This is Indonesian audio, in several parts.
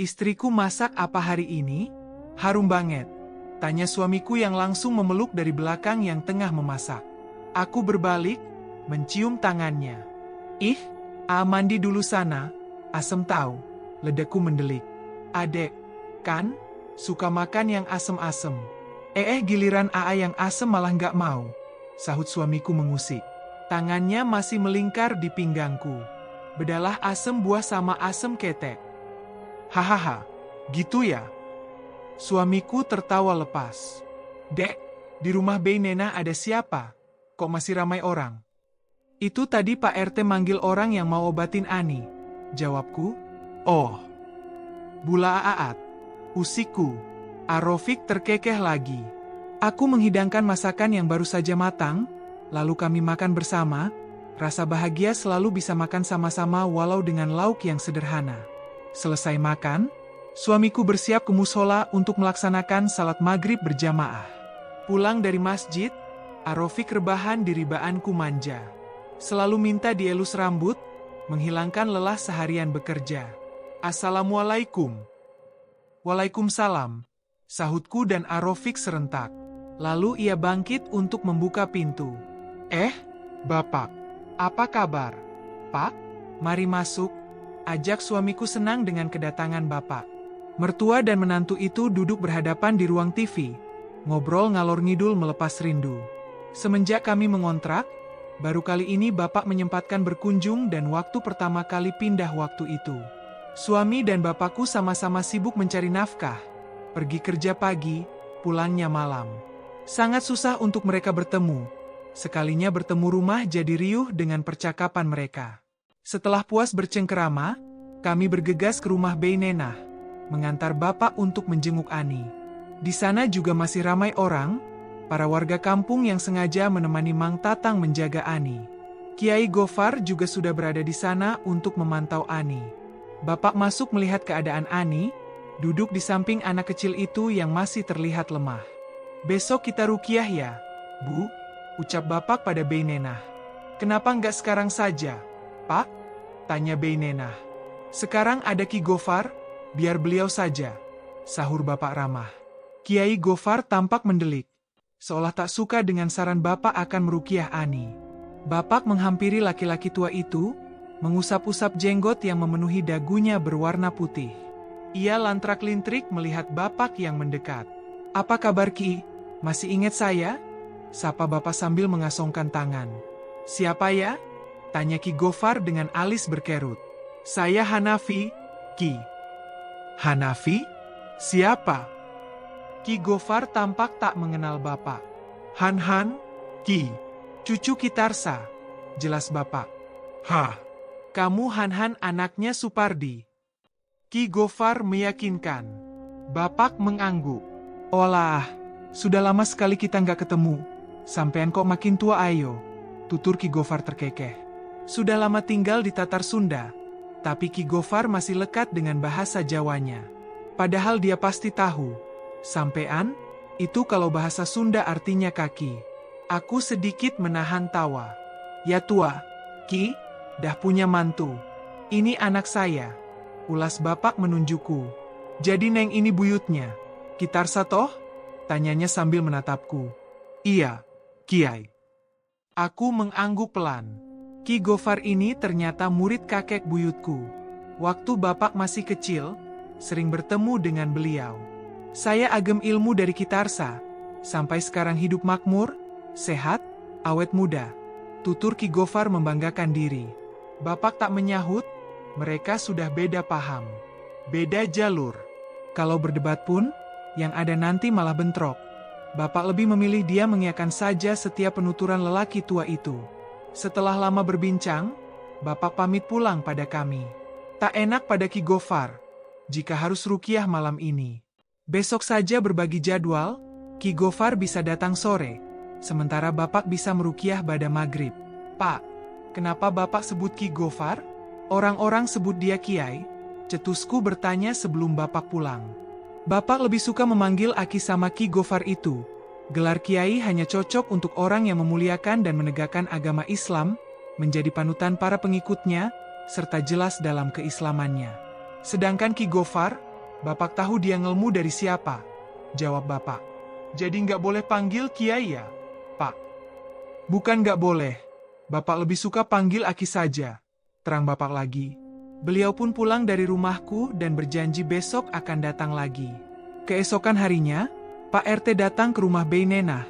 Istriku masak apa hari ini? Harum banget. Tanya suamiku yang langsung memeluk dari belakang yang tengah memasak. Aku berbalik, mencium tangannya. Ih, mandi dulu sana, asem tahu. Ledaku mendelik. Adek, kan? Suka makan yang asem-asem. Giliran yang asem malah nggak mau. Sahut suamiku mengusik. Tangannya masih melingkar di pinggangku. Bedalah asem buah sama asem ketek. Hahaha, gitu ya? Suamiku tertawa lepas. Dek, di rumah Bey Nena ada siapa? Kok masih ramai orang? Itu tadi Pak RT manggil orang yang mau obatin Ani. Jawabku. Oh. Bula Aat. Usikku. Arofik terkekeh lagi. Aku menghidangkan masakan yang baru saja matang, lalu kami makan bersama. Rasa bahagia selalu bisa makan sama-sama walau dengan lauk yang sederhana. Selesai makan, suamiku bersiap ke musola untuk melaksanakan salat maghrib berjamaah. Pulang dari masjid, Arofik rebahan di ribaanku manja. Selalu minta dielus rambut, menghilangkan lelah seharian bekerja. Assalamualaikum. Waalaikumsalam. Sahutku dan Arofik serentak. Lalu ia bangkit untuk membuka pintu. Bapak, apa kabar? Pak, mari masuk. Ajak suamiku senang dengan kedatangan bapak. Mertua dan menantu itu duduk berhadapan di ruang TV. Ngobrol ngalor ngidul melepas rindu. Semenjak kami mengontrak, baru kali ini bapak menyempatkan berkunjung dan waktu pertama kali pindah waktu itu. Suami dan bapakku sama-sama sibuk mencari nafkah. Pergi kerja pagi, pulangnya malam. Sangat susah untuk mereka bertemu. Sekalinya bertemu rumah jadi riuh dengan percakapan mereka. Setelah puas bercengkerama, kami bergegas ke rumah Bey Nenah, mengantar bapak untuk menjenguk Ani. Di sana juga masih ramai orang, para warga kampung yang sengaja menemani Mang Tatang menjaga Ani. Kiai Gofar juga sudah berada di sana untuk memantau Ani. Bapak masuk melihat keadaan Ani, duduk di samping anak kecil itu yang masih terlihat lemah. Besok kita rukiah ya, Bu, ucap bapak pada Bey Nenah. Kenapa nggak sekarang saja, Pak? Tanya Bey Nenah. Sekarang ada Ki Gofar, biar beliau saja, sahur bapak ramah. Kiai Gofar tampak mendelik, seolah tak suka dengan saran bapak akan merukiah Ani. Bapak menghampiri laki-laki tua itu, mengusap-usap jenggot yang memenuhi dagunya berwarna putih. Ia lantrak-lintrik melihat bapak yang mendekat. Apa kabar Ki? Masih ingat saya? Sapa bapak sambil mengasongkan tangan. Siapa ya? Tanya Ki Gofar dengan alis berkerut. Saya Hanafi, Ki. Hanafi? Siapa? Ki Gofar tampak tak mengenal bapak. Han, Ki. Cucu Kitarsa. Jelas bapak. Hah? Kamu Han anaknya Supardi. Ki Gofar meyakinkan. Bapak mengangguk. Olah, sudah lama sekali kita nggak ketemu. Sampean kok makin tua ayo. Tutur Ki Gofar terkekeh. Sudah lama tinggal di Tatar Sunda, tapi Ki Gofar masih lekat dengan bahasa Jawanya. Padahal dia pasti tahu, sampean, itu kalau bahasa Sunda artinya kaki. Aku sedikit menahan tawa. Ya tua, Ki, dah punya mantu. Ini anak saya. Ulas bapak menunjukku. Jadi neng ini buyutnya. Kitarsa toh? Tanyanya sambil menatapku. Iya, Kiai. Aku mengangguk pelan. Ki Gofar ini ternyata murid kakek buyutku. Waktu bapak masih kecil, sering bertemu dengan beliau. Saya agem ilmu dari Kitarsa, sampai sekarang hidup makmur, sehat, awet muda. Tutur Ki Gofar membanggakan diri. Bapak tak menyahut, mereka sudah beda paham. Beda jalur. Kalau berdebat pun, yang ada nanti malah bentrok. Bapak lebih memilih dia mengiyakan saja setiap penuturan lelaki tua itu. Setelah lama berbincang, bapak pamit pulang pada kami. Tak enak pada Ki Gofar, jika harus rukiah malam ini. Besok saja berbagi jadwal, Ki Gofar bisa datang sore, sementara bapak bisa merukiah pada maghrib. Pak, kenapa bapak sebut Ki Gofar? Orang-orang sebut dia Kiai, cetusku bertanya sebelum bapak pulang. Bapak lebih suka memanggil Aki sama Ki Gofar itu. Gelar Kiai hanya cocok untuk orang yang memuliakan dan menegakkan agama Islam, menjadi panutan para pengikutnya, serta jelas dalam keislamannya. Sedangkan Ki Gofar, Bapak tahu dia ngelmu dari siapa? Jawab Bapak. Jadi nggak boleh panggil Kiai ya, Pak? Bukan nggak boleh. Bapak lebih suka panggil Aki saja. Terang Bapak lagi. Beliau pun pulang dari rumahku dan berjanji besok akan datang lagi. Keesokan harinya, Pak RT datang ke rumah Bey Nenah,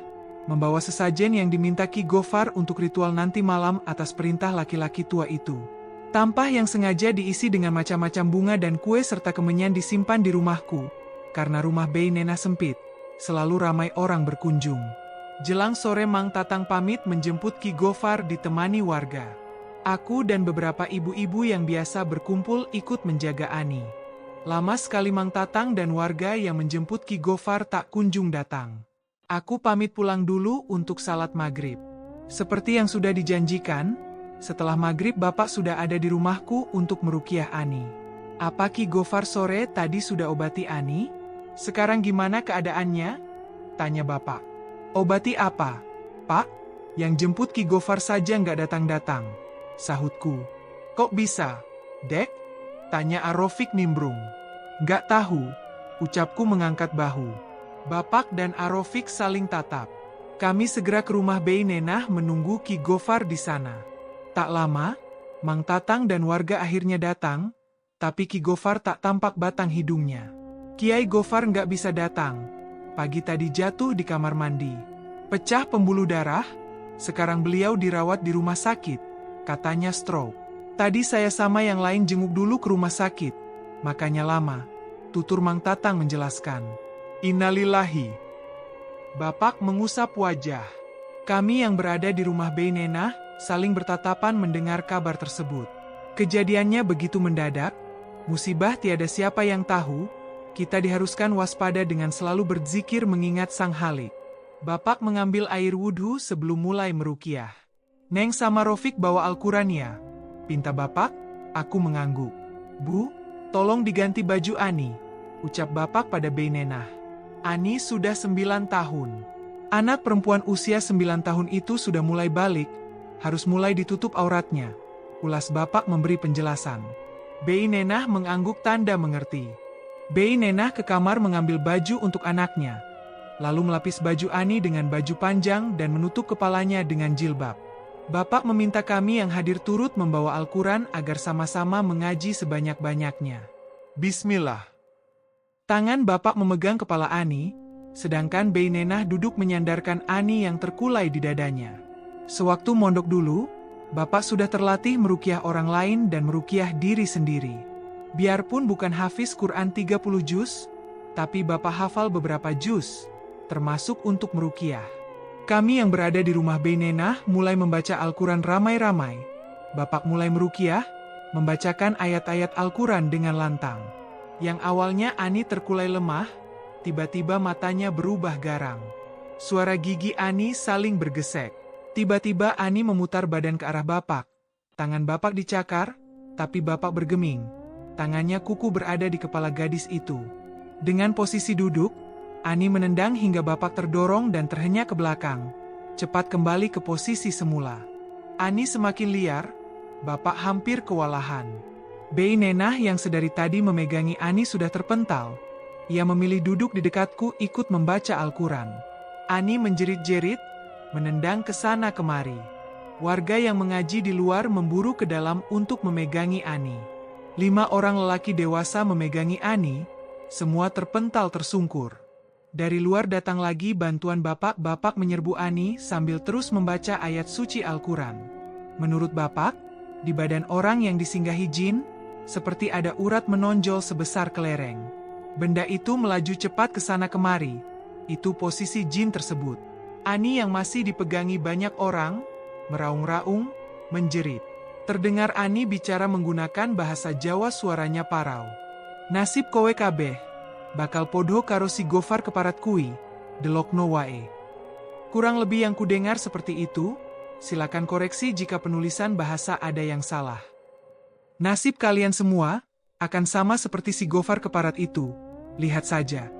membawa sesajen yang diminta Ki Gofar untuk ritual nanti malam atas perintah laki-laki tua itu. Tampah yang sengaja diisi dengan macam-macam bunga dan kue serta kemenyan disimpan di rumahku. Karena rumah Bey Nenah sempit, selalu ramai orang berkunjung. Jelang sore Mang Tatang pamit menjemput Ki Gofar ditemani warga. Aku dan beberapa ibu-ibu yang biasa berkumpul ikut menjaga Ani. Lama sekali Mang Tatang dan warga yang menjemput Ki Gofar tak kunjung datang. Aku pamit pulang dulu untuk salat maghrib. Seperti yang sudah dijanjikan, setelah maghrib Bapak sudah ada di rumahku untuk meruqyah Ani. Apa Ki Gofar sore tadi sudah obati Ani? Sekarang gimana keadaannya? Tanya Bapak. Obati apa? Pak, yang jemput Ki Gofar saja nggak datang-datang. Sahutku. Kok bisa? Dek? Tanya Arofik nimbrung. Nggak tahu. Ucapku mengangkat bahu. Bapak dan Arofik saling tatap. Kami segera ke rumah Bey Nenah menunggu Ki Gofar di sana. Tak lama, Mang Tatang dan warga akhirnya datang, tapi Ki Gofar tak tampak batang hidungnya. Kiai Gofar nggak bisa datang. Pagi tadi jatuh di kamar mandi. Pecah pembuluh darah, sekarang beliau dirawat di rumah sakit. Katanya stroke. Tadi saya sama yang lain jenguk dulu ke rumah sakit. Makanya lama. Tutur Mang Tatang menjelaskan. Innalillahi. Bapak mengusap wajah. Kami yang berada di rumah Bey Nenah saling bertatapan mendengar kabar tersebut. Kejadiannya begitu mendadak, musibah tiada siapa yang tahu, kita diharuskan waspada dengan selalu berzikir mengingat Sang Halik. Bapak mengambil air wudhu sebelum mulai meruqyah. Neng sama Rofik bawa Al-Quran ya? Pinta Bapak, aku mengangguk. Bu, tolong diganti baju Ani, ucap Bapak pada Bey Nenah. Ani sudah 9 tahun. Anak perempuan usia 9 tahun itu sudah mulai balik, harus mulai ditutup auratnya. Ulas Bapak memberi penjelasan. Bey Nenah mengangguk tanda mengerti. Bey Nenah ke kamar mengambil baju untuk anaknya, lalu melapis baju Ani dengan baju panjang dan menutup kepalanya dengan jilbab. Bapak meminta kami yang hadir turut membawa Al-Quran agar sama-sama mengaji sebanyak-banyaknya. Bismillah. Tangan Bapak memegang kepala Ani, sedangkan Bey Nenah duduk menyandarkan Ani yang terkulai di dadanya. Sewaktu mondok dulu, Bapak sudah terlatih meruqyah orang lain dan meruqyah diri sendiri. Biarpun bukan hafiz Quran 30 juz, tapi Bapak hafal beberapa juz, termasuk untuk meruqyah. Kami yang berada di rumah Bey Nenah mulai membaca Al-Quran ramai-ramai. Bapak mulai meruqyah, membacakan ayat-ayat Al-Quran dengan lantang. Yang awalnya Ani terkulai lemah, tiba-tiba matanya berubah garang. Suara gigi Ani saling bergesek. Tiba-tiba Ani memutar badan ke arah Bapak. Tangan Bapak dicakar, tapi Bapak bergeming. Tangannya kuku berada di kepala gadis itu. Dengan posisi duduk, Ani menendang hingga Bapak terdorong dan terhenyak ke belakang. Cepat kembali ke posisi semula. Ani semakin liar, Bapak hampir kewalahan. Bey Nenah yang sedari tadi memegangi Ani sudah terpental. Ia memilih duduk di dekatku ikut membaca Al-Quran. Ani menjerit-jerit, menendang ke sana kemari. Warga yang mengaji di luar memburu ke dalam untuk memegangi Ani. 5 orang lelaki dewasa memegangi Ani, semua terpental tersungkur. Dari luar datang lagi bantuan Bapak menyerbu Ani sambil terus membaca ayat suci Al-Quran. Menurut Bapak, di badan orang yang disinggahi jin, seperti ada urat menonjol sebesar kelereng. Benda itu melaju cepat ke sana kemari. Itu posisi jin tersebut. Ani yang masih dipegangi banyak orang, meraung-raung, menjerit. Terdengar Ani bicara menggunakan bahasa Jawa, suaranya parau. Nasib kowe kabeh, bakal podho karo si Gofar keparat kui, delokno wae. Kurang lebih yang kudengar seperti itu, silakan koreksi jika penulisan bahasa ada yang salah. Nasib kalian semua akan sama seperti si Gofar keparat itu, lihat saja.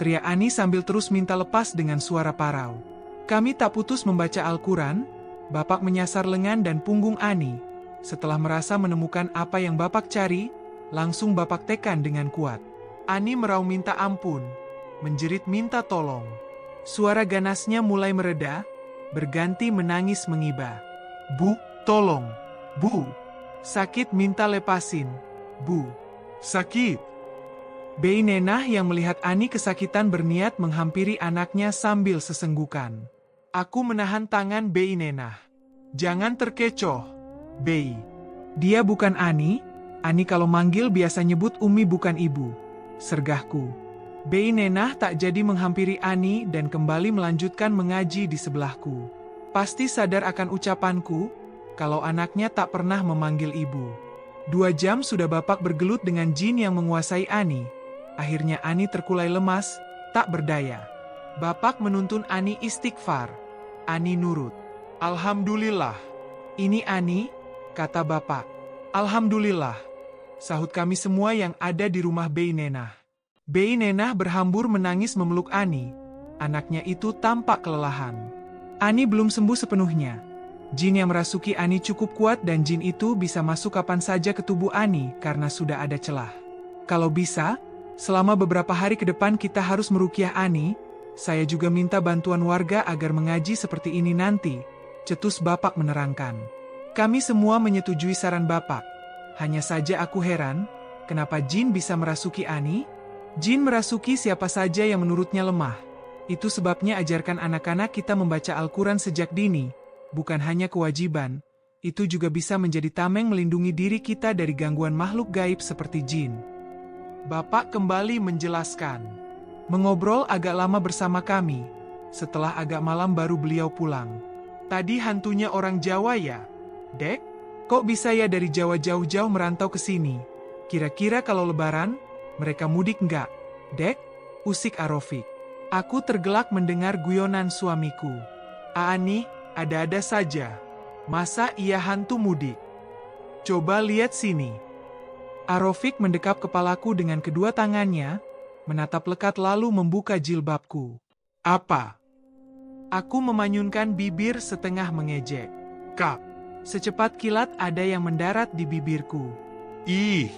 Teriak Ani sambil terus minta lepas dengan suara parau. Kami tak putus membaca Al-Quran. Bapak menyasar lengan dan punggung Ani. Setelah merasa menemukan apa yang Bapak cari, langsung Bapak tekan dengan kuat. Ani meraung minta ampun, menjerit minta tolong. Suara ganasnya mulai mereda, berganti menangis mengiba. Bu, tolong. Bu. Sakit minta lepasin. Bu. Sakit. Bei Nenah yang melihat Ani kesakitan berniat menghampiri anaknya sambil sesenggukan. Aku menahan tangan Bei Nenah. Jangan terkecoh, Bei. Dia bukan Ani. Ani kalau manggil biasa nyebut Umi bukan ibu. Sergahku. Bei Nenah tak jadi menghampiri Ani dan kembali melanjutkan mengaji di sebelahku. Pasti sadar akan ucapanku, kalau anaknya tak pernah memanggil ibu. 2 jam sudah Bapak bergelut dengan jin yang menguasai Ani. Akhirnya Ani terkulai lemas, tak berdaya. Bapak menuntun Ani istighfar. Ani nurut. Alhamdulillah. Ini Ani, kata Bapak. Alhamdulillah. Sahut kami semua yang ada di rumah Bei Nenah. Bei Nenah berhambur menangis memeluk Ani. Anaknya itu tampak kelelahan. Ani belum sembuh sepenuhnya. Jin yang merasuki Ani cukup kuat dan jin itu bisa masuk kapan saja ke tubuh Ani karena sudah ada celah. Kalau bisa, selama beberapa hari ke depan kita harus meruqyah Ani. Saya juga minta bantuan warga agar mengaji seperti ini nanti, cetus Bapak menerangkan. Kami semua menyetujui saran Bapak. Hanya saja aku heran, kenapa jin bisa merasuki Ani? Jin merasuki siapa saja yang menurutnya lemah. Itu sebabnya ajarkan anak-anak kita membaca Al-Quran sejak dini. Bukan hanya kewajiban, itu juga bisa menjadi tameng melindungi diri kita dari gangguan makhluk gaib seperti jin. Bapak kembali menjelaskan. Mengobrol agak lama bersama kami. Setelah agak malam baru beliau pulang. Tadi hantunya orang Jawa ya? Dek, kok bisa ya dari Jawa jauh-jauh merantau ke sini? Kira-kira kalau lebaran, mereka mudik nggak? Dek, usik Arofik. Aku tergelak mendengar guyonan suamiku. Ani, ada-ada saja. Masa iya hantu mudik? Coba lihat sini. Arofik mendekap kepalaku dengan kedua tangannya, menatap lekat lalu membuka jilbabku. Apa? Aku memanyunkan bibir setengah mengejek. Kak, secepat kilat ada yang mendarat di bibirku. Ih,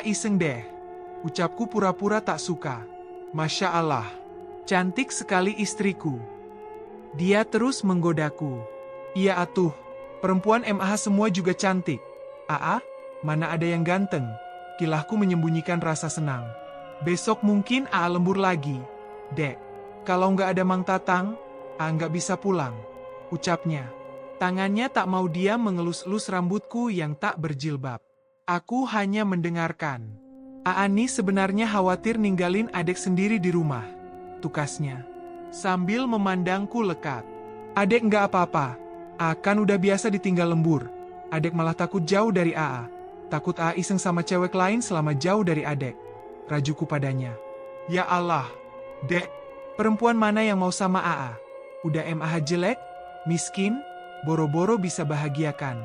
iseng deh. Ucapku pura-pura tak suka. Masya Allah, cantik sekali istriku. Dia terus menggodaku. Iya atuh, perempuan MAH semua juga cantik. Mana ada yang ganteng? Kilahku menyembunyikan rasa senang. Besok mungkin lembur lagi. Dek, kalau nggak ada Mang Tatang, nggak bisa pulang. Ucapnya. Tangannya tak mau diam mengelus-elus rambutku yang tak berjilbab. Aku hanya mendengarkan. Ani sebenarnya khawatir ninggalin adek sendiri di rumah. Tukasnya. Sambil memandangku lekat. Adek nggak apa-apa. Kan udah biasa ditinggal lembur. Adek malah takut jauh dari Takut iseng sama cewek lain selama jauh dari adek. Rajuku padanya. Ya Allah, Dek, perempuan mana yang mau sama Udah MAH jelek, miskin, boro-boro bisa bahagiakan.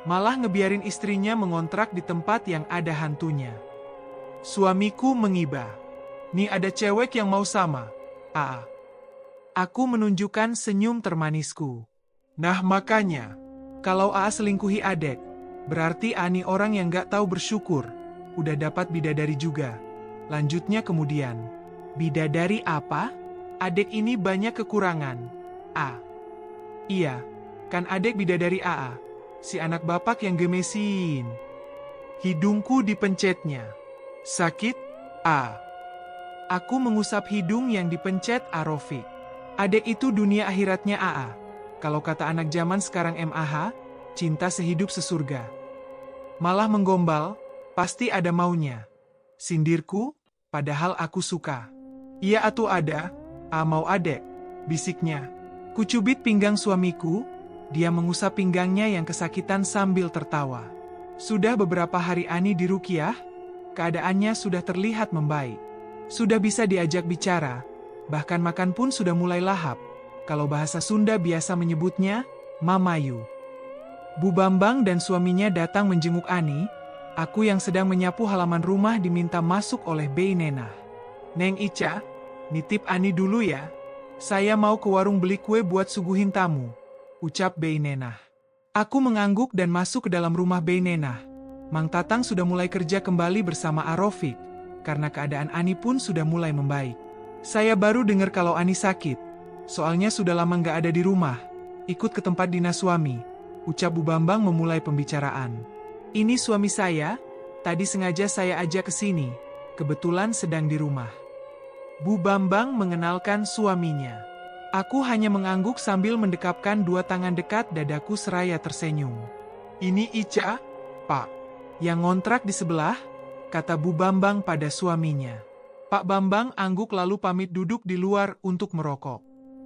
Malah ngebiarin istrinya mengontrak di tempat yang ada hantunya. Suamiku mengiba. Nih ada cewek yang mau sama Aku menunjukkan senyum termanisku. Nah makanya, kalau selingkuhi adek, berarti Ani orang yang gak tahu bersyukur. Udah dapat bidadari juga. Lanjutnya kemudian, bidadari apa? Adek ini banyak kekurangan. Iya, kan adek bidadari si anak bapak yang gemesin. Hidungku dipencetnya. Sakit? Aku mengusap hidung yang dipencet Arofik. Adek itu dunia akhiratnya Kalau kata anak zaman sekarang MAH, cinta sehidup sesurga. Malah menggombal, pasti ada maunya. Sindirku, padahal aku suka. Iya atuh ada, mau adek, bisiknya. Kucubit pinggang suamiku, dia mengusap pinggangnya yang kesakitan sambil tertawa. Sudah beberapa hari Ani diruqyah, keadaannya sudah terlihat membaik. Sudah bisa diajak bicara, bahkan makan pun sudah mulai lahap. Kalau bahasa Sunda biasa menyebutnya, Mamayu. Bu Bambang dan suaminya datang menjenguk Ani. Aku yang sedang menyapu halaman rumah diminta masuk oleh Bei Nenah. Neng Ica, nitip Ani dulu ya. Saya mau ke warung beli kue buat suguhin tamu. Ucap Bei Nenah. Aku mengangguk dan masuk ke dalam rumah Bei Nenah. Mang Tatang sudah mulai kerja kembali bersama Arofik. karena keadaan Ani pun sudah mulai membaik. Saya baru dengar kalau Ani sakit. Soalnya sudah lama nggak ada di rumah. Ikut ke tempat dinas suami, ucap Bu Bambang memulai pembicaraan. Ini suami saya, tadi sengaja saya ajak ke sini. Kebetulan sedang di rumah. Bu Bambang mengenalkan suaminya. Aku hanya mengangguk sambil mendekapkan dua tangan dekat dadaku seraya tersenyum. Ini Ica, Pak. Yang ngontrak di sebelah, kata Bu Bambang pada suaminya. Pak Bambang angguk lalu pamit duduk di luar untuk merokok.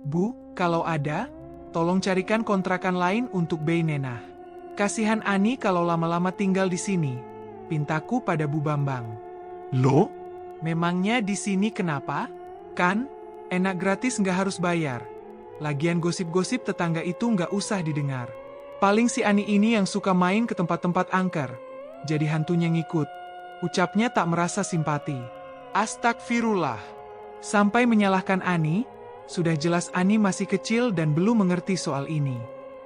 Bu, kalau ada, tolong carikan kontrakan lain untuk Bey Nenah. Kasihan Ani kalau lama-lama tinggal di sini, pintaku pada Bu Bambang. Loh? Memangnya di sini kenapa? Kan, enak gratis nggak harus bayar. Lagian gosip-gosip tetangga itu nggak usah didengar. Paling si Ani ini yang suka main ke tempat-tempat angker. Jadi hantunya ngikut. Ucapnya tak merasa simpati. Astagfirullah. Sampai menyalahkan Ani, sudah jelas Ani masih kecil dan belum mengerti soal ini.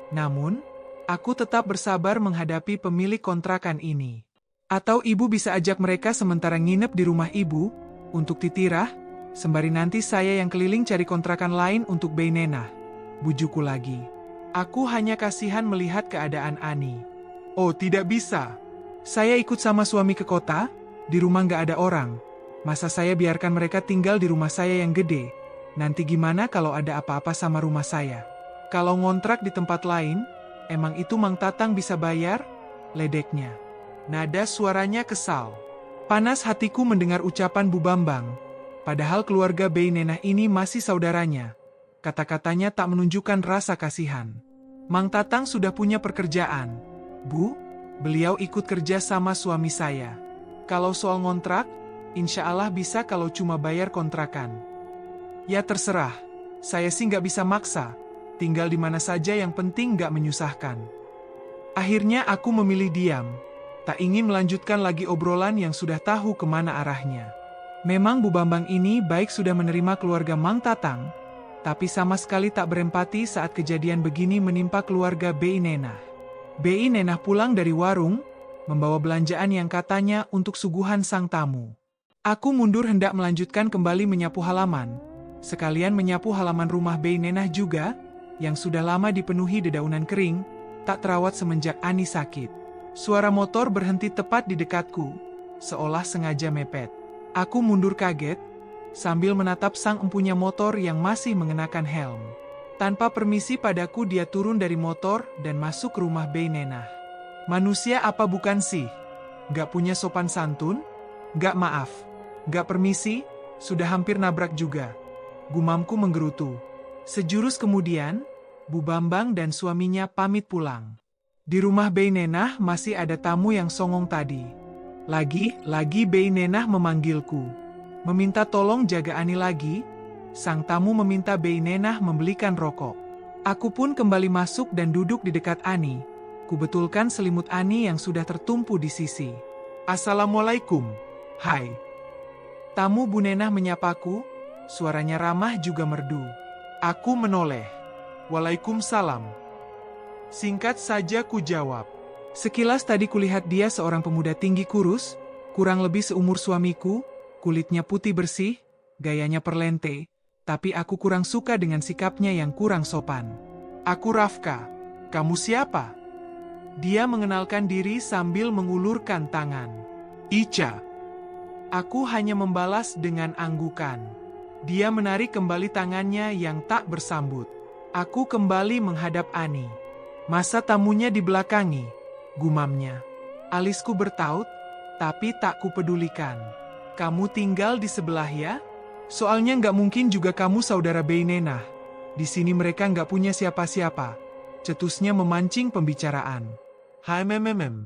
Namun, aku tetap bersabar menghadapi pemilik kontrakan ini. Atau ibu bisa ajak mereka sementara nginep di rumah ibu, untuk titirah, sembari nanti saya yang keliling cari kontrakan lain untuk Bey Nenah. Bujuku lagi. Aku hanya kasihan melihat keadaan Ani. Oh, tidak bisa. Saya ikut sama suami ke kota, di rumah nggak ada orang. Masa saya biarkan mereka tinggal di rumah saya yang gede? Nanti gimana kalau ada apa-apa sama rumah saya? Kalau ngontrak di tempat lain, emang itu Mang Tatang bisa bayar? Ledeknya. Nada suaranya kesal. Panas hatiku mendengar ucapan Bu Bambang. Padahal keluarga Bey Nenah ini masih saudaranya. Kata-katanya tak menunjukkan rasa kasihan. Mang Tatang sudah punya pekerjaan. Bu, beliau ikut kerja sama suami saya. Kalau soal ngontrak, insya Allah bisa kalau cuma bayar kontrakan. Ya terserah, saya sih nggak bisa maksa. Tinggal di mana saja yang penting nggak menyusahkan. Akhirnya aku memilih diam. Tak ingin melanjutkan lagi obrolan yang sudah tahu kemana arahnya. Memang Bu Bambang ini baik sudah menerima keluarga Mang Tatang, tapi sama sekali tak berempati saat kejadian begini menimpa keluarga Bey Nenah. Bey Nenah pulang dari warung, membawa belanjaan yang katanya untuk suguhan sang tamu. Aku mundur hendak melanjutkan kembali menyapu halaman, sekalian menyapu halaman rumah Bey Nenah juga, yang sudah lama dipenuhi dedaunan kering, tak terawat semenjak Ani sakit. Suara motor berhenti tepat di dekatku, seolah sengaja mepet. Aku mundur kaget, sambil menatap sang empunya motor yang masih mengenakan helm. Tanpa permisi padaku dia turun dari motor dan masuk ke rumah Bey Nenah. Manusia apa bukan sih? Gak punya sopan santun? Gak maaf. Gak permisi? Sudah hampir nabrak juga. Gumamku menggerutu. Sejurus kemudian, Bu Bambang dan suaminya pamit pulang. Di rumah Bey Nenah masih ada tamu yang songong tadi. Lagi Bey Nenah memanggilku. Meminta tolong jaga Ani lagi. Sang tamu meminta Bey Nenah membelikan rokok. Aku pun kembali masuk dan duduk di dekat Ani. Kubetulkan selimut Ani yang sudah tertumpu di sisi. Assalamualaikum. Hai. Tamu Bu Nenah menyapaku. Suaranya ramah juga merdu. Aku menoleh. Waalaikumsalam. Singkat saja ku jawab. Sekilas tadi kulihat dia seorang pemuda tinggi kurus, kurang lebih seumur suamiku, kulitnya putih bersih, gayanya perlente, tapi aku kurang suka dengan sikapnya yang kurang sopan. Aku Rafka. Kamu siapa? Dia mengenalkan diri sambil mengulurkan tangan. Ica. Aku hanya membalas dengan anggukan. Dia menarik kembali tangannya yang tak bersambut. Aku kembali menghadap Ani. Masa tamunya dibelakangi, gumamnya. Alisku bertaut, tapi tak kupedulikan. Kamu tinggal di sebelah ya? Soalnya nggak mungkin juga kamu saudara Bey Nenah. Di sini mereka nggak punya siapa-siapa. Cetusnya memancing pembicaraan. Hai mememem.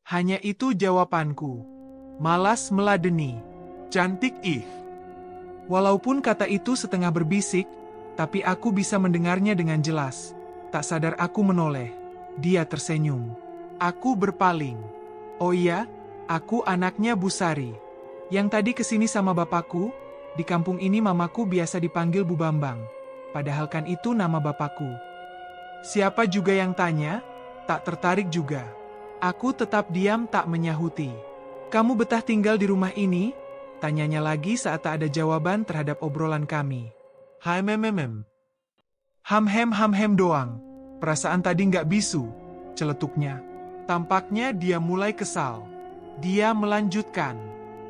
Hanya itu jawabanku. Malas meladeni. Cantik ih. Walaupun kata itu setengah berbisik, tapi aku bisa mendengarnya dengan jelas. Tak sadar aku menoleh. Dia tersenyum. Aku berpaling. Oh iya, aku anaknya Bu Sari. Yang tadi kesini sama bapakku, di kampung ini mamaku biasa dipanggil Bu Bambang. Padahal kan itu nama bapakku. Siapa juga yang tanya, tak tertarik juga. Aku tetap diam tak menyahuti. Kamu betah tinggal di rumah ini? Tanyanya lagi saat tak ada jawaban terhadap obrolan kami. Ham hem doang. Perasaan tadi nggak bisu, celetuknya. Tampaknya dia mulai kesal. Dia melanjutkan.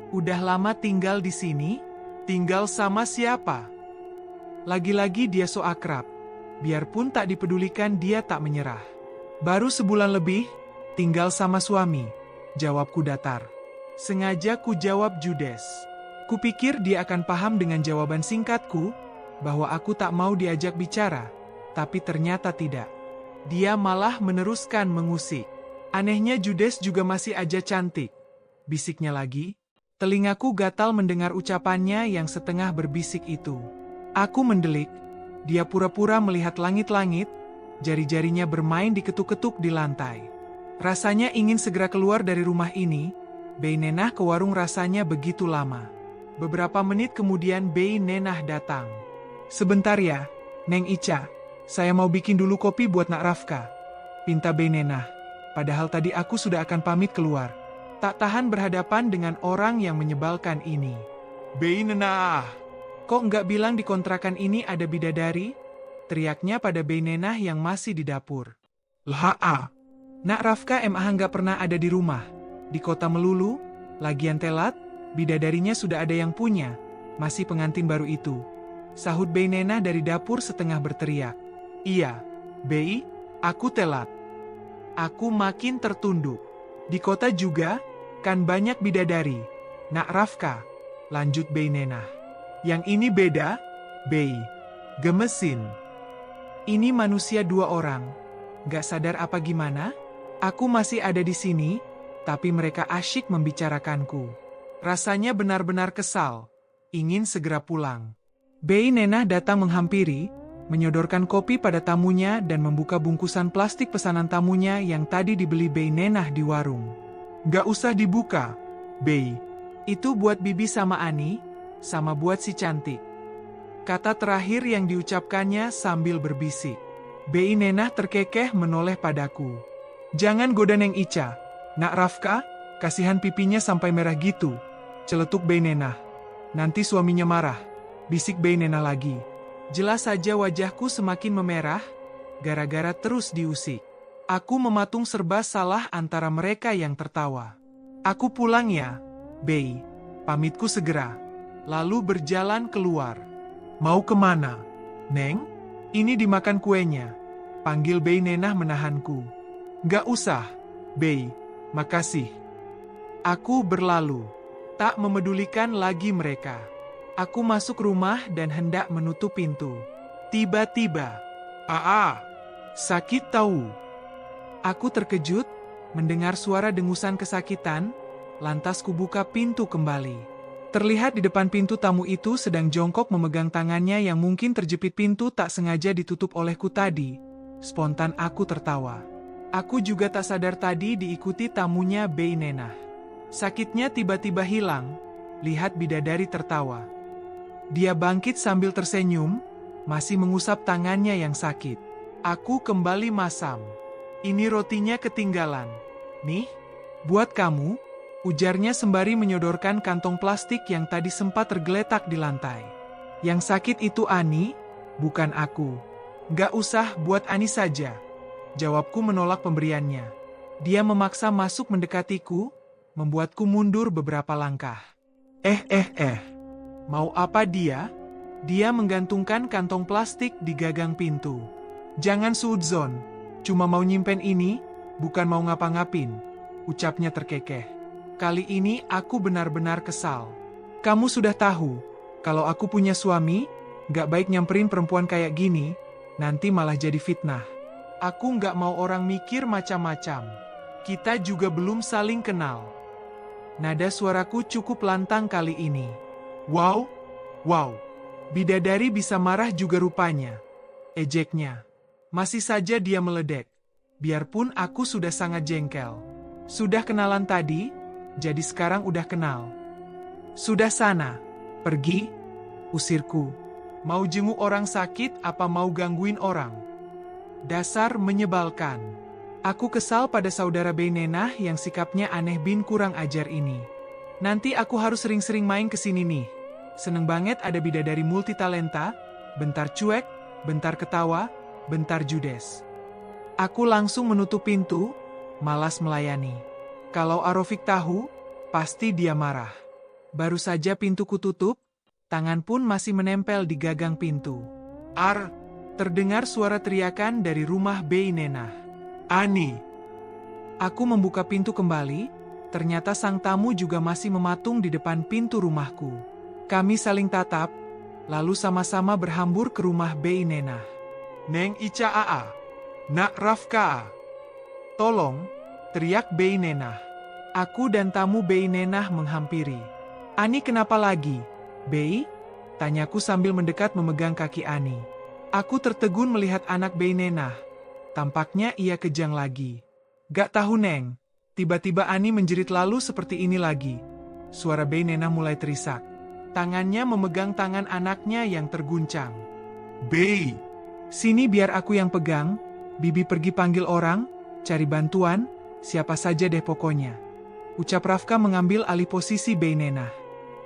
Udah lama tinggal di sini? Tinggal sama siapa? Lagi-lagi dia so akrab. Biarpun tak dipedulikan dia tak menyerah. Baru sebulan lebih, tinggal sama suami. Jawabku datar. Sengaja ku jawab judes. Kupikir dia akan paham dengan jawaban singkatku, bahwa aku tak mau diajak bicara, tapi ternyata tidak. Dia malah meneruskan mengusik. Anehnya judes juga masih aja cantik. Bisiknya lagi. Telingaku gatal mendengar ucapannya yang setengah berbisik itu. Aku mendelik. Dia pura-pura melihat langit-langit, jari-jarinya bermain diketuk-ketuk di lantai. Rasanya ingin segera keluar dari rumah ini. Bei Nenah ke warung rasanya begitu lama. Beberapa menit kemudian Bei Nenah datang. Sebentar ya, Neng Ica. Saya mau bikin dulu kopi buat Nak Rafka. Pinta Bei Nenah. Padahal tadi aku sudah akan pamit keluar. Tak tahan berhadapan dengan orang yang menyebalkan ini. Bei Nenah. Kok nggak bilang di kontrakan ini ada bidadari? Teriaknya pada Bei Nenah yang masih di dapur. Lah, Nak Rafka nggak pernah ada di rumah. Di kota melulu, lagian telat, bidadarinya sudah ada yang punya. Masih pengantin baru itu. Sahut Bei Nenah dari dapur setengah berteriak. Iya, Bei, aku telat. Aku makin tertunduk. Di kota juga, kan banyak bidadari. Nak Rafka, lanjut Bei Nenah. Yang ini beda, Bei. Gemesin. Ini manusia 2 orang. Gak sadar apa gimana? Aku masih ada di sini, tapi mereka asyik membicarakanku. Rasanya benar-benar kesal. Ingin segera pulang. Bei Nenah datang menghampiri, menyodorkan kopi pada tamunya dan membuka bungkusan plastik pesanan tamunya yang tadi dibeli Bei Nenah di warung. Gak usah dibuka, Bei. Itu buat Bibi sama Ani, sama buat si cantik. Kata terakhir yang diucapkannya sambil berbisik. Bei Nenah terkekeh menoleh padaku. Jangan goda Neng Ica. Nak Rafka, kasihan pipinya sampai merah gitu. Celetuk Bei Nenah. Nanti suaminya marah. Bisik Bei Nenah lagi. Jelas saja wajahku semakin memerah, gara-gara terus diusik. Aku mematung serba salah antara mereka yang tertawa. Aku pulang ya, Bei. Pamitku segera. Lalu berjalan keluar. Mau kemana? Neng? Ini dimakan kuenya. Panggil Bei Nenah menahanku. Gak usah, Bei. Makasih. Aku berlalu. Tak memedulikan lagi mereka. Aku masuk rumah dan hendak menutup pintu. Tiba-tiba. Sakit tahu. Aku terkejut, mendengar suara dengusan kesakitan, lantas kubuka pintu kembali. Terlihat di depan pintu tamu itu sedang jongkok memegang tangannya yang mungkin terjepit pintu tak sengaja ditutup olehku tadi. Spontan aku tertawa. Aku juga tak sadar tadi diikuti tamunya Bei Nenah. Sakitnya tiba-tiba hilang, lihat bidadari tertawa. Dia bangkit sambil tersenyum, masih mengusap tangannya yang sakit. Aku kembali masam. Ini rotinya ketinggalan. Nih, buat kamu, ujarnya sembari menyodorkan kantong plastik yang tadi sempat tergeletak di lantai. Yang sakit itu Ani, bukan aku. Gak usah buat Ani saja. Jawabku menolak pemberiannya. Dia memaksa masuk mendekatiku, membuatku mundur beberapa langkah. Mau apa dia? Dia menggantungkan kantong plastik di gagang pintu. Jangan suudzon, cuma mau nyimpen ini, bukan mau ngapa-ngapin, ucapnya terkekeh. Kali ini aku benar-benar kesal. Kamu sudah tahu, kalau aku punya suami, gak baik nyamperin perempuan kayak gini, nanti malah jadi fitnah. Aku nggak mau orang mikir macam-macam. Kita juga belum saling kenal. Nada suaraku cukup lantang kali ini. Wow, bidadari bisa marah juga rupanya. Ejeknya. Masih saja dia meledek. Biarpun aku sudah sangat jengkel. Sudah kenalan tadi, jadi sekarang udah kenal. Sudah sana, pergi, usirku. Mau jenguk orang sakit apa mau gangguin orang? Dasar menyebalkan. Aku kesal pada saudara Bei Nenah yang sikapnya aneh bin kurang ajar ini. Nanti aku harus sering-sering main ke sini nih. Seneng banget ada bidadari multitalenta, bentar cuek, bentar ketawa, bentar judes. Aku langsung menutup pintu, malas melayani. Kalau Arofik tahu, pasti dia marah. Baru saja pintu kututup, tangan pun masih menempel di gagang pintu. Terdengar suara teriakan dari rumah Bei Nenah. Ani! Aku membuka pintu kembali, ternyata sang tamu juga masih mematung di depan pintu rumahku. Kami saling tatap, lalu sama-sama berhambur ke rumah Bei Nenah. Neng Ica Aa, Nak Rafka. Tolong, teriak Bei Nenah. Aku dan tamu Bei Nenah menghampiri. Ani kenapa lagi, Bei? Tanyaku sambil mendekat memegang kaki Ani. Aku tertegun melihat anak Bei Nenah. Tampaknya ia kejang lagi. Gak tahu Neng, tiba-tiba Ani menjerit lalu seperti ini lagi. Suara Bei Nenah mulai terisak. Tangannya memegang tangan anaknya yang terguncang. Bei, sini biar aku yang pegang. Bibi pergi panggil orang, cari bantuan, siapa saja deh pokoknya. Ucap Rafka mengambil alih posisi Bei Nenah.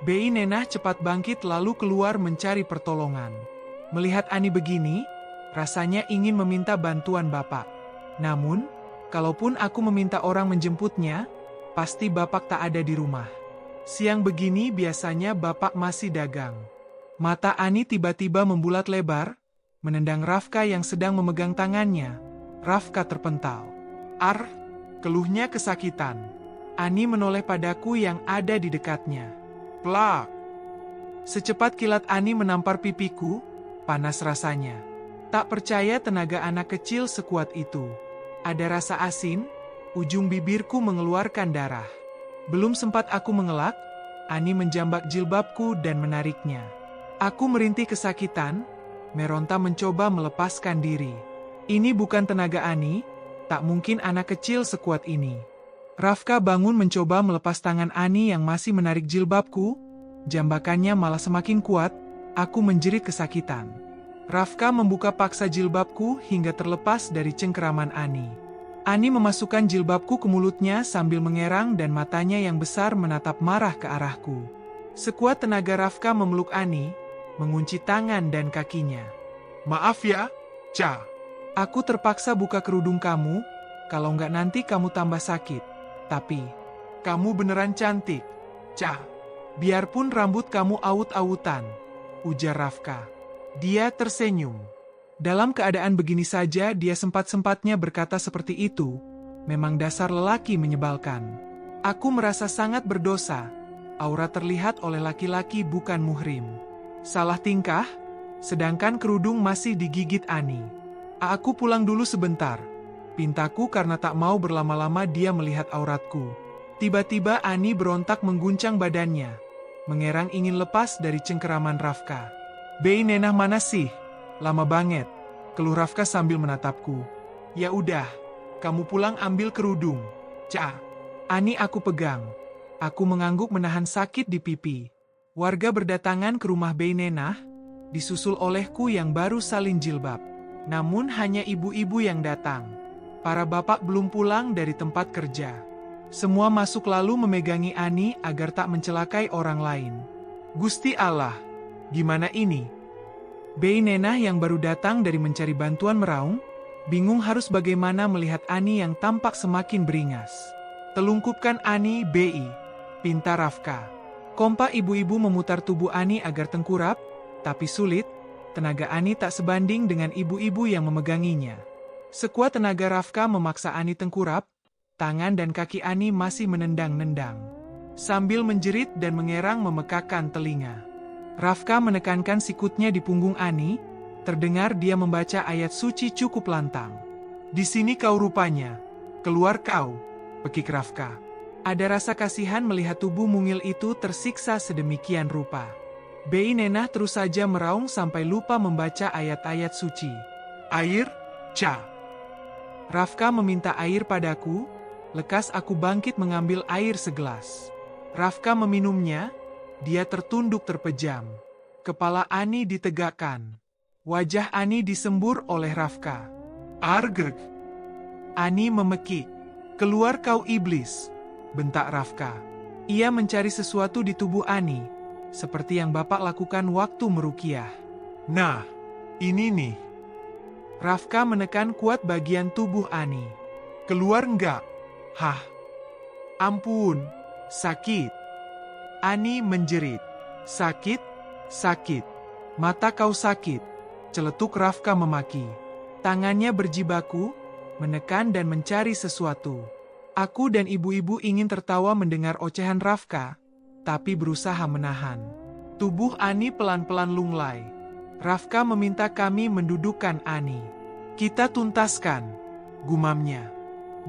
Bei Nenah cepat bangkit lalu keluar mencari pertolongan. Melihat Ani begini, rasanya ingin meminta bantuan bapak. Namun, kalaupun aku meminta orang menjemputnya, pasti bapak tak ada di rumah. Siang begini biasanya bapak masih dagang. Mata Ani tiba-tiba membulat lebar, menendang Rafka yang sedang memegang tangannya. Rafka terpental. Keluhnya kesakitan. Ani menoleh padaku yang ada di dekatnya. Plak! Secepat kilat Ani menampar pipiku, panas rasanya. Tak percaya tenaga anak kecil sekuat itu. Ada rasa asin, ujung bibirku mengeluarkan darah. Belum sempat aku mengelak, Ani menjambak jilbabku dan menariknya. Aku merintih kesakitan, meronta mencoba melepaskan diri. Ini bukan tenaga Ani, tak mungkin anak kecil sekuat ini. Rafka bangun mencoba melepas tangan Ani yang masih menarik jilbabku, jambakannya malah semakin kuat, aku menjerit kesakitan. Rafka membuka paksa jilbabku hingga terlepas dari cengkeraman Ani. Ani memasukkan jilbabku ke mulutnya sambil mengerang dan matanya yang besar menatap marah ke arahku. Sekuat tenaga Rafka memeluk Ani, mengunci tangan dan kakinya. Maaf ya, Ca. Aku terpaksa buka kerudung kamu, kalau nggak nanti kamu tambah sakit. Tapi, kamu beneran cantik, Ca. Biarpun rambut kamu aut-autan, ujar Rafka. Dia tersenyum. Dalam keadaan begini saja dia sempat-sempatnya berkata seperti itu. Memang dasar lelaki menyebalkan. Aku merasa sangat berdosa. Aura terlihat oleh laki-laki bukan muhrim. Salah tingkah, sedangkan kerudung masih digigit Ani. Aku pulang dulu sebentar. Pintaku karena tak mau berlama-lama dia melihat auratku. Tiba-tiba Ani berontak mengguncang badannya. Mengerang ingin lepas dari cengkeraman Rafka. Bei Nenah mana sih? Lama banget, keluh Rafka sambil menatapku. Ya udah, kamu pulang ambil kerudung, Ca. Ani aku pegang. Aku mengangguk menahan sakit di pipi. Warga berdatangan ke rumah Bei Nenah, disusul olehku yang baru salin jilbab. Namun hanya ibu-ibu yang datang. Para bapak belum pulang dari tempat kerja. Semua masuk lalu memegangi Ani agar tak mencelakai orang lain. Gusti Allah, gimana ini? Bei Nenah yang baru datang dari mencari bantuan meraung, bingung harus bagaimana melihat Ani yang tampak semakin beringas. Telungkupkan Ani, Bei, pinta Rafka. Kompak ibu-ibu memutar tubuh Ani agar tengkurap, tapi sulit, tenaga Ani tak sebanding dengan ibu-ibu yang memeganginya. Sekuat tenaga Rafka memaksa Ani tengkurap, tangan dan kaki Ani masih menendang-nendang. Sambil menjerit dan mengerang memekakkan telinga. Rafka menekankan sikutnya di punggung Ani, terdengar dia membaca ayat suci cukup lantang. Di sini kau rupanya, keluar kau, pekik Rafka. Ada rasa kasihan melihat tubuh mungil itu tersiksa sedemikian rupa. Bei Nenah terus saja meraung sampai lupa membaca ayat-ayat suci. Air, Ca. Rafka meminta air padaku, lekas aku bangkit mengambil air segelas. Rafka meminumnya. Dia tertunduk terpejam. Kepala Ani ditegakkan. Wajah Ani disembur oleh Rafka. Argeg. Ani memekik. Keluar kau iblis, bentak Rafka. Ia mencari sesuatu di tubuh Ani, seperti yang Bapak lakukan waktu meruqyah. Nah, ini nih. Rafka menekan kuat bagian tubuh Ani. Keluar enggak? Hah? Ampun, sakit. Ani menjerit. Sakit? Sakit. Mata kau sakit. Celetuk Rafka memaki. Tangannya berjibaku, menekan dan mencari sesuatu. Aku dan ibu-ibu ingin tertawa mendengar ocehan Rafka, tapi berusaha menahan. Tubuh Ani pelan-pelan lunglai. Rafka meminta kami mendudukkan Ani. Kita tuntaskan, gumamnya.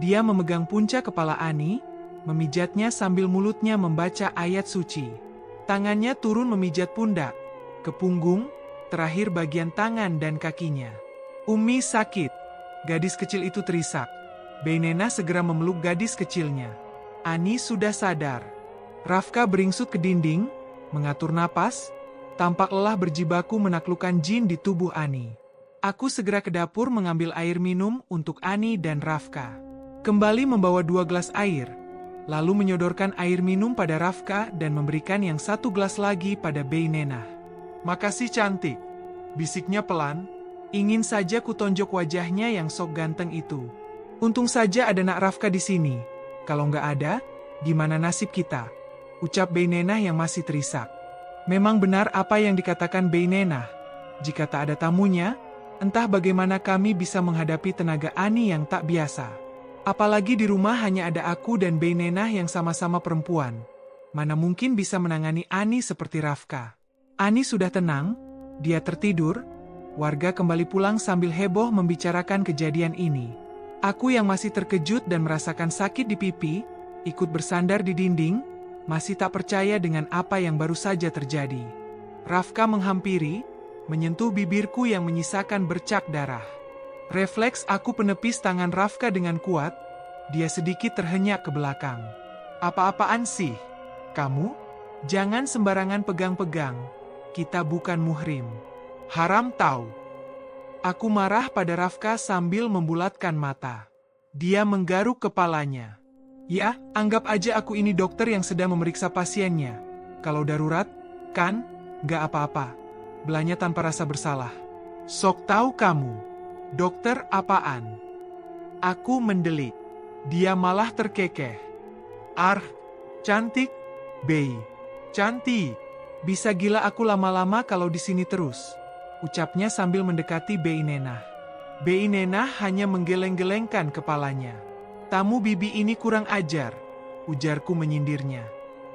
Dia memegang punca kepala Ani, memijatnya sambil mulutnya membaca ayat suci. Tangannya turun memijat pundak, ke punggung, terakhir bagian tangan dan kakinya. Umi sakit. Gadis kecil itu terisak. Beinena segera memeluk gadis kecilnya. Ani sudah sadar. Rafka beringsut ke dinding, mengatur napas, tampak lelah berjibaku menaklukkan jin di tubuh Ani. Aku segera ke dapur mengambil air minum untuk Ani dan Rafka. Kembali membawa 2 gelas air, lalu menyodorkan air minum pada Rafka dan memberikan yang 1 gelas lagi pada Beinena. Makasih cantik, bisiknya pelan. Ingin saja kutonjok wajahnya yang sok ganteng itu. Untung saja ada Nak Rafka di sini. Kalau nggak ada, gimana nasib kita? Ucap Beinena yang masih terisak. Memang benar apa yang dikatakan Beinena. Jika tak ada tamunya, entah bagaimana kami bisa menghadapi tenaga Ani yang tak biasa. Apalagi di rumah hanya ada aku dan Beinena yang sama-sama perempuan. Mana mungkin bisa menangani Ani seperti Rafka. Ani sudah tenang, dia tertidur. Warga kembali pulang sambil heboh membicarakan kejadian ini. Aku yang masih terkejut dan merasakan sakit di pipi, ikut bersandar di dinding, masih tak percaya dengan apa yang baru saja terjadi. Rafka menghampiri, menyentuh bibirku yang menyisakan bercak darah. Refleks aku penepis tangan Rafka dengan kuat, dia sedikit terhenyak ke belakang. Apa-apaan sih? Kamu? Jangan sembarangan pegang-pegang, kita bukan muhrim. Haram tahu. Aku marah pada Rafka sambil membulatkan mata. Dia menggaruk kepalanya. Ya, anggap aja aku ini dokter yang sedang memeriksa pasiennya. Kalau darurat, kan, nggak apa-apa. Belanya tanpa rasa bersalah. Sok tahu kamu. Dokter apaan? Aku mendelik. Dia malah terkekeh. Cantik. Bei. Cantik. Bisa gila aku lama-lama kalau di sini terus. Ucapnya sambil mendekati Beinena. Beinena hanya menggeleng-gelengkan kepalanya. Tamu bibi ini kurang ajar, ujarku menyindirnya.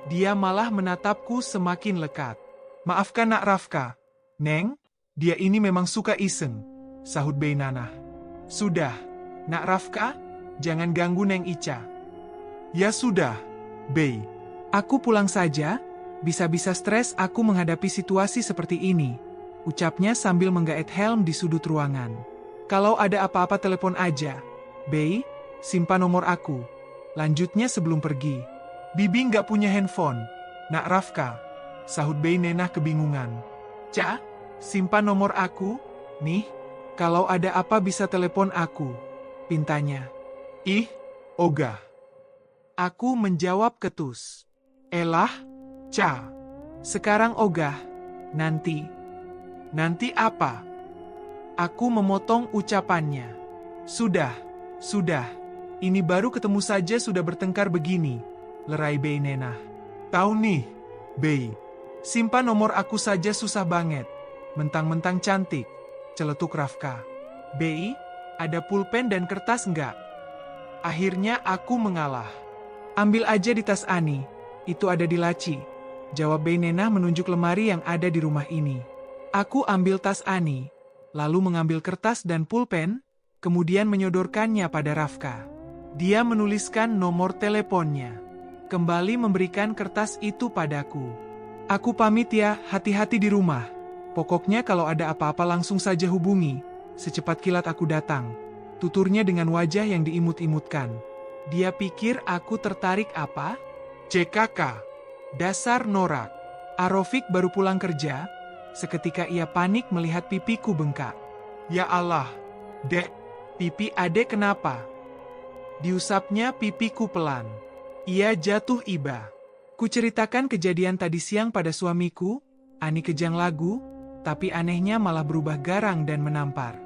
Dia malah menatapku semakin lekat. Maafkan Nak Rafka. Neng, dia ini memang suka iseng, sahut Beinena. Sudah, Nak Rafka, jangan ganggu Neng Ica. Ya sudah, Bei. Aku pulang saja, bisa-bisa stres aku menghadapi situasi seperti ini, ucapnya sambil menggaet helm di sudut ruangan. Kalau ada apa-apa telepon aja, Bei. Simpan nomor aku. Lanjutnya sebelum pergi. Bibi nggak punya handphone. Nak Rafka, sahut Beinena kebingungan. Ca, simpan nomor aku. Nih, kalau ada apa bisa telepon aku. Pintanya. Ih, ogah. Aku menjawab ketus. Elah, Ca. Sekarang ogah. Nanti. Nanti apa? Aku memotong ucapannya. Sudah. Ini baru ketemu saja sudah bertengkar begini, lerai Beinena. Tahu nih, Bei. Simpan nomor aku saja susah banget. Mentang-mentang cantik, celetuk Rafka. Bei, ada pulpen dan kertas enggak? Akhirnya aku mengalah. Ambil aja di tas Ani, itu ada di laci. Jawab Beinena menunjuk lemari yang ada di rumah ini. Aku ambil tas Ani, lalu mengambil kertas dan pulpen, kemudian menyodorkannya pada Rafka. Dia menuliskan nomor teleponnya. Kembali memberikan kertas itu padaku. Aku pamit ya, hati-hati di rumah. Pokoknya kalau ada apa-apa langsung saja hubungi. Secepat kilat aku datang. Tuturnya dengan wajah yang diimut-imutkan. Dia pikir aku tertarik apa? CKK. Dasar norak. Arofik baru pulang kerja. Seketika ia panik melihat pipiku bengkak. Ya Allah. Dek, pipi adek kenapa? Diusapnya pipiku pelan. Ia jatuh iba. Kuceritakan kejadian tadi siang pada suamiku, Ani kejang lagu, tapi anehnya malah berubah garang dan menampar.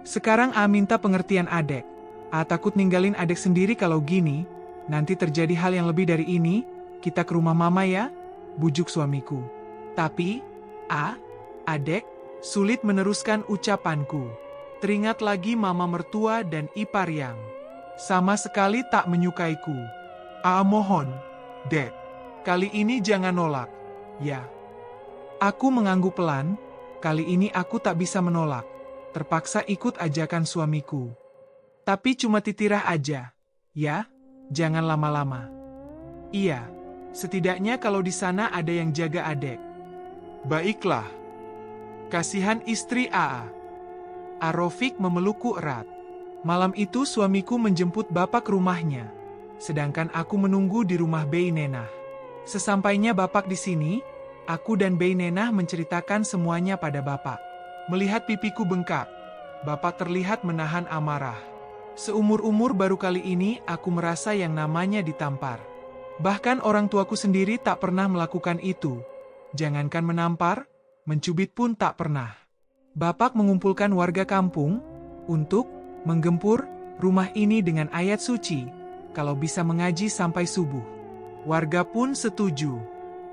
Sekarang A minta pengertian adek. A takut ninggalin adek sendiri kalau gini, nanti terjadi hal yang lebih dari ini, kita ke rumah mama ya, bujuk suamiku. Tapi, adek, sulit meneruskan ucapanku. Teringat lagi mama mertua dan ipar yang sama sekali tak menyukaiku. A mohon, dek, kali ini jangan nolak, ya. Aku mengangguk pelan, kali ini aku tak bisa menolak. Terpaksa ikut ajakan suamiku. Tapi cuma titirah aja, ya, jangan lama-lama. Iya, setidaknya kalau di sana ada yang jaga adek. Baiklah. Kasihan istri AA. Arofik memelukku erat. Malam itu suamiku menjemput bapak ke rumahnya. Sedangkan aku menunggu di rumah Bey Nenah. Sesampainya bapak di sini, aku dan Bey Nenah menceritakan semuanya pada bapak. Melihat pipiku bengkak, bapak terlihat menahan amarah. Seumur-umur baru kali ini aku merasa yang namanya ditampar. Bahkan orang tuaku sendiri tak pernah melakukan itu. Jangankan menampar, mencubit pun tak pernah. Bapak mengumpulkan warga kampung untuk menggempur rumah ini dengan ayat suci, kalau bisa mengaji sampai subuh. Warga pun setuju.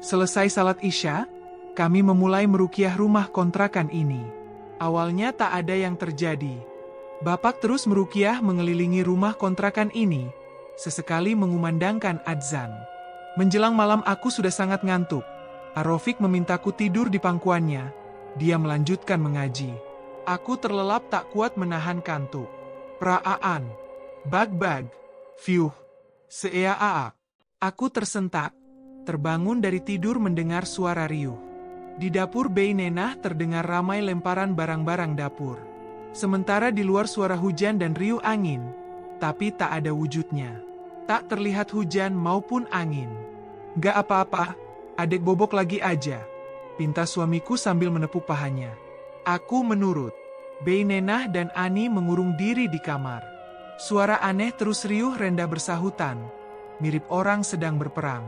Selesai salat Isya, kami memulai meruqyah rumah kontrakan ini. Awalnya tak ada yang terjadi. Bapak terus meruqyah mengelilingi rumah kontrakan ini, sesekali mengumandangkan adzan. Menjelang malam aku sudah sangat ngantuk. Arofik memintaku tidur di pangkuannya. Dia melanjutkan mengaji. Aku terlelap tak kuat menahan kantuk. Praaan. Bag-bag. Fiuh. Seea-aak. Aku tersentak. Terbangun dari tidur mendengar suara riuh. Di dapur Bey Nenah terdengar ramai lemparan barang-barang dapur. Sementara di luar suara hujan dan riuh angin. Tapi tak ada wujudnya. Tak terlihat hujan maupun angin. Gak apa-apa, adek bobok lagi aja. Pinta suamiku sambil menepuk pahanya. Aku menurut. Bey Nenah dan Ani mengurung diri di kamar. Suara aneh terus riuh rendah bersahutan. Mirip orang sedang berperang.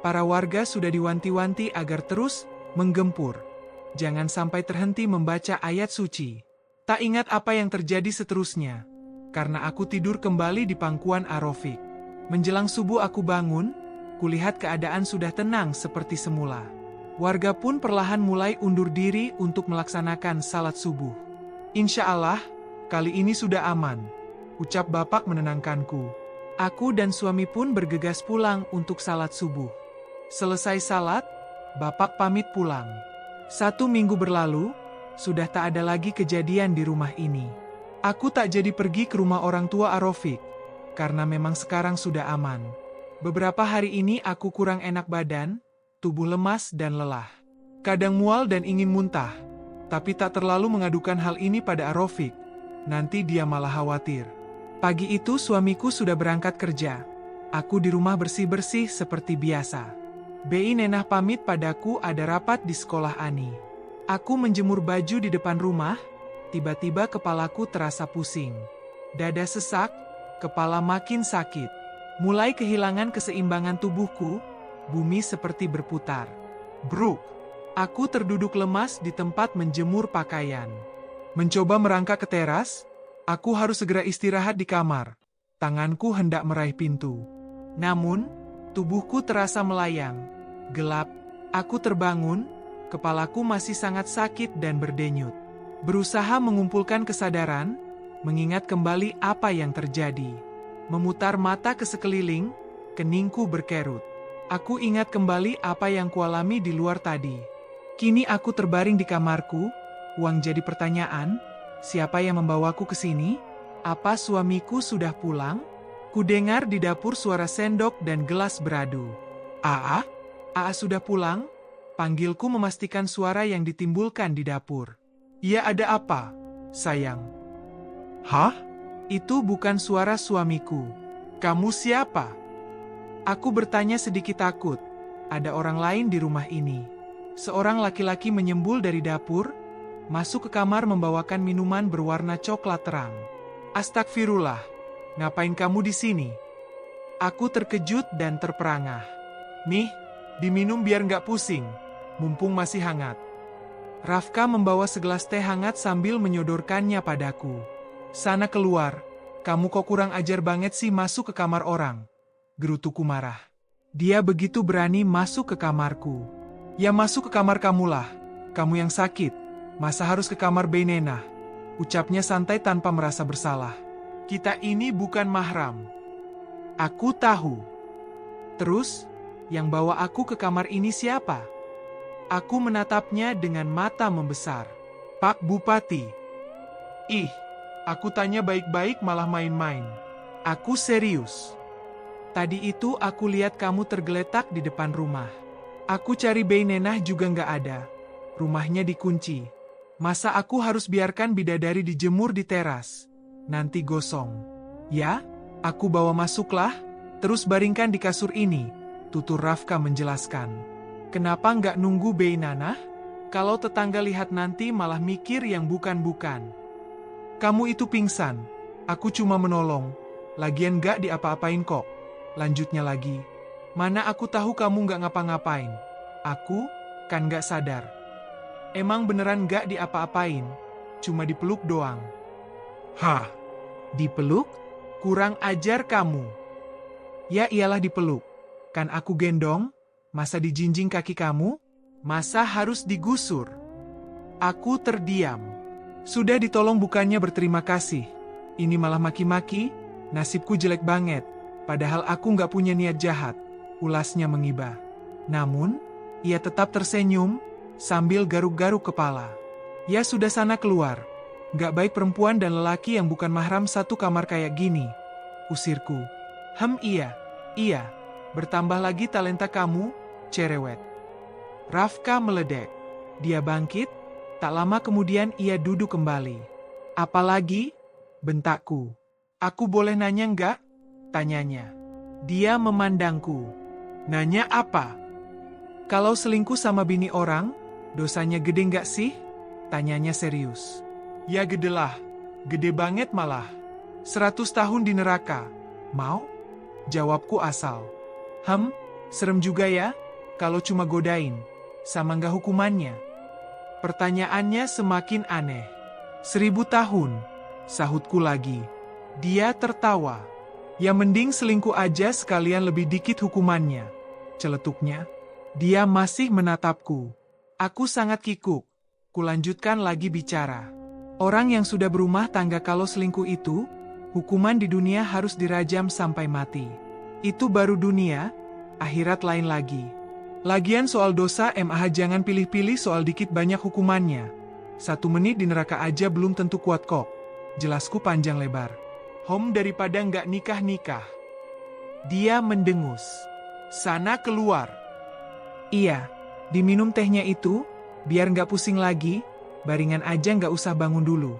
Para warga sudah diwanti-wanti agar terus menggempur. Jangan sampai terhenti membaca ayat suci. Tak ingat apa yang terjadi seterusnya. Karena aku tidur kembali di pangkuan Arofik. Menjelang subuh aku bangun, kulihat keadaan sudah tenang seperti semula. Warga pun perlahan mulai undur diri untuk melaksanakan salat subuh. Insya Allah, kali ini sudah aman, ucap bapak menenangkanku. Aku dan suami pun bergegas pulang untuk salat subuh. Selesai salat, bapak pamit pulang. 1 minggu berlalu, sudah tak ada lagi kejadian di rumah ini. Aku tak jadi pergi ke rumah orang tua Arofik, karena memang sekarang sudah aman. Beberapa hari ini aku kurang enak badan, tubuh lemas dan lelah. Kadang mual dan ingin muntah, tapi tak terlalu mengadukan hal ini pada Arofik. Nanti dia malah khawatir. Pagi itu suamiku sudah berangkat kerja. Aku di rumah bersih-bersih seperti biasa. Bey Nenah pamit padaku ada rapat di sekolah Ani. Aku menjemur baju di depan rumah, tiba-tiba kepalaku terasa pusing. Dada sesak, kepala makin sakit. Mulai kehilangan keseimbangan tubuhku, bumi seperti berputar. Bruk! Aku terduduk lemas di tempat menjemur pakaian. Mencoba merangkak ke teras, aku harus segera istirahat di kamar. Tanganku hendak meraih pintu. Namun, tubuhku terasa melayang. Gelap, aku terbangun, kepalaku masih sangat sakit dan berdenyut. Berusaha mengumpulkan kesadaran, mengingat kembali apa yang terjadi. Memutar mata ke sekeliling, keningku berkerut. Aku ingat kembali apa yang kualami di luar tadi. Kini aku terbaring di kamarku, uang jadi pertanyaan, siapa yang membawaku ke sini? Apa suamiku sudah pulang? Kudengar di dapur suara sendok dan gelas beradu. Aa? Aa sudah pulang? Panggilku memastikan suara yang ditimbulkan di dapur. Ya ada apa, sayang? Hah? Itu bukan suara suamiku. Kamu siapa? Aku bertanya sedikit takut. Ada orang lain di rumah ini. Seorang laki-laki menyembul dari dapur, masuk ke kamar membawakan minuman berwarna coklat terang. Astagfirullah, ngapain kamu di sini? Aku terkejut dan terperangah. Diminum biar nggak pusing, mumpung masih hangat. Rafka membawa segelas teh hangat sambil menyodorkannya padaku. Sana keluar, kamu kok kurang ajar banget sih masuk ke kamar orang. Gerutuku marah. Dia begitu berani masuk ke kamarku. Ya masuk ke kamar kamulah, kamu yang sakit. Masa harus ke kamar Beinenah? Ucapnya santai tanpa merasa bersalah. Kita ini bukan mahram. Aku tahu. Terus, yang bawa aku ke kamar ini siapa? Aku menatapnya dengan mata membesar. Pak Bupati. Ih, aku tanya baik-baik malah main-main. Aku serius. Tadi itu aku lihat kamu tergeletak di depan rumah. Aku cari Beinenah juga nggak ada. Rumahnya dikunci. Masa aku harus biarkan bidadari dijemur di teras? Nanti gosong. Ya, aku bawa masuklah, terus baringkan di kasur ini, tutur Rafka menjelaskan. Kenapa nggak nunggu Beinenah? Kalau tetangga lihat nanti malah mikir yang bukan-bukan. Kamu itu pingsan, aku cuma menolong, lagian nggak diapa-apain kok. Lanjutnya lagi, mana aku tahu kamu nggak ngapa-ngapain. Aku, kan nggak sadar. Emang beneran nggak diapa-apain, cuma dipeluk doang. Hah? Dipeluk? Kurang ajar kamu. Ya iyalah dipeluk. Kan aku gendong, masa dijinjing kaki kamu? Masa harus digusur? Aku terdiam. Sudah ditolong bukannya berterima kasih. Ini malah maki-maki, nasibku jelek banget. Padahal aku nggak punya niat jahat, ulasnya mengiba. Namun, ia tetap tersenyum, sambil garuk-garuk kepala. Ya sudah sana keluar. Nggak baik perempuan dan lelaki yang bukan mahram satu kamar kayak gini. Usirku. Iya. Bertambah lagi talenta kamu, cerewet. Rafka meledek. Dia bangkit, tak lama kemudian ia duduk kembali. Apalagi? Bentakku. Aku boleh nanya nggak? Tanyanya. Dia memandangku. Nanya apa? Kalau selingkuh sama bini orang, dosanya gede nggak sih? Tanyanya serius. Ya gedelah. Gede banget malah. 100 tahun di neraka. Mau? Jawabku asal. Serem juga ya, kalau cuma godain. Sama nggak hukumannya? Pertanyaannya semakin aneh. 1000 tahun, sahutku lagi. Dia tertawa. Ya mending selingkuh aja sekalian lebih dikit hukumannya. Celetuknya. Dia masih menatapku. Aku sangat kikuk. Kulanjutkan lagi bicara. Orang yang sudah berumah tangga kalau selingkuh itu, hukuman di dunia harus dirajam sampai mati. Itu baru dunia, akhirat lain lagi. Lagian soal dosa MAH jangan pilih-pilih soal dikit banyak hukumannya. 1 menit di neraka aja belum tentu kuat kok. Jelasku panjang lebar. Daripada nggak nikah-nikah. Dia mendengus. Sana keluar. Iya, diminum tehnya itu, biar nggak pusing lagi, baringan aja nggak usah bangun dulu.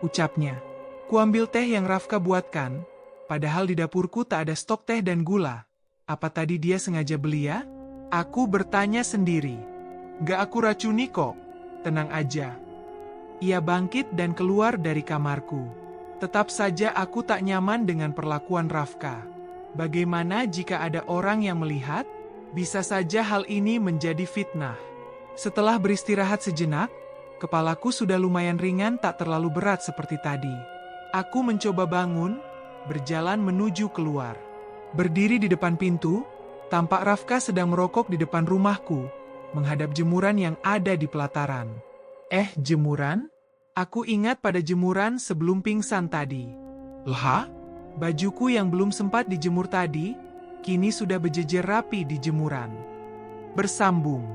Ucapnya. Kuambil teh yang Rafka buatkan, padahal di dapurku tak ada stok teh dan gula. Apa tadi dia sengaja beli ya? Aku bertanya sendiri. Nggak aku racuni kok, tenang aja. Ia bangkit dan keluar dari kamarku. Tetap saja aku tak nyaman dengan perlakuan Rafka. Bagaimana jika ada orang yang melihat? Bisa saja hal ini menjadi fitnah. Setelah beristirahat sejenak, kepalaku sudah lumayan ringan tak terlalu berat seperti tadi. Aku mencoba bangun, berjalan menuju keluar. Berdiri di depan pintu, tampak Rafka sedang merokok di depan rumahku, menghadap jemuran yang ada di pelataran. Jemuran? Aku ingat pada jemuran sebelum pingsan tadi. Lah? Bajuku yang belum sempat dijemur tadi, kini sudah berjejer rapi di jemuran. Bersambung.